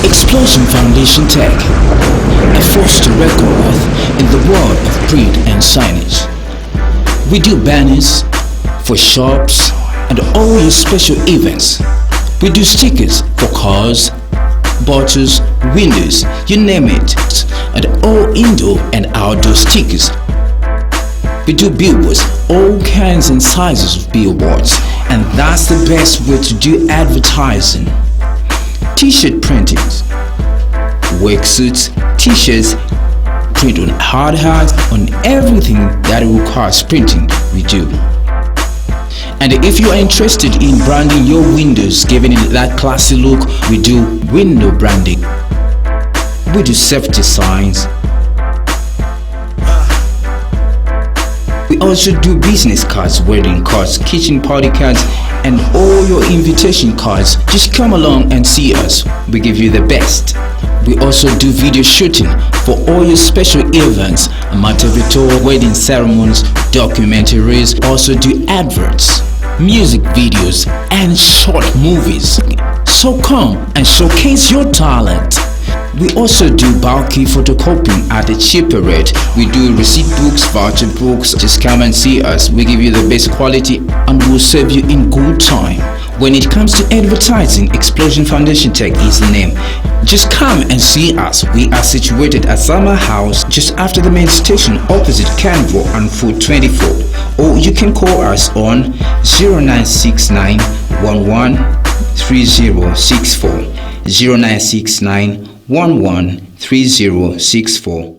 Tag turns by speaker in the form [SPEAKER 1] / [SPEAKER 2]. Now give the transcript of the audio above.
[SPEAKER 1] eXplosion Foundation Tech, a force to reckon with in the world of print and signage. We do banners for shops and all your special events. We do stickers for cars, bottles, windows, you name it, and all indoor and outdoor stickers. We do billboards, all kinds and sizes of billboards, and that's the best way to do advertising. T-shirt printings, work suits, t-shirts, print on hard hats, on everything that requires printing, we do. And if you are interested in branding your windows, giving it that classy look, we do window branding. We do safety signs. We also do business cards, wedding cards, kitchen party cards, and all your invitation cards. Just come along and see us. We give you the best. We also do video shooting for all your special events, maternity, wedding ceremonies, documentaries. Also do adverts, music videos, and short movies. So come and showcase your talent. We also do bulky photocopying at a cheaper rate. We do receipt books, voucher books. Just come and see us. We give you the best quality and we'll serve you in good time. When it comes to advertising, eXplosion Foundation Tech is the name. Just come and see us. We are situated at Summer House, just after the main station, opposite Canvo and Food 24. Or you can call us on 0969 113064. 0969 113064.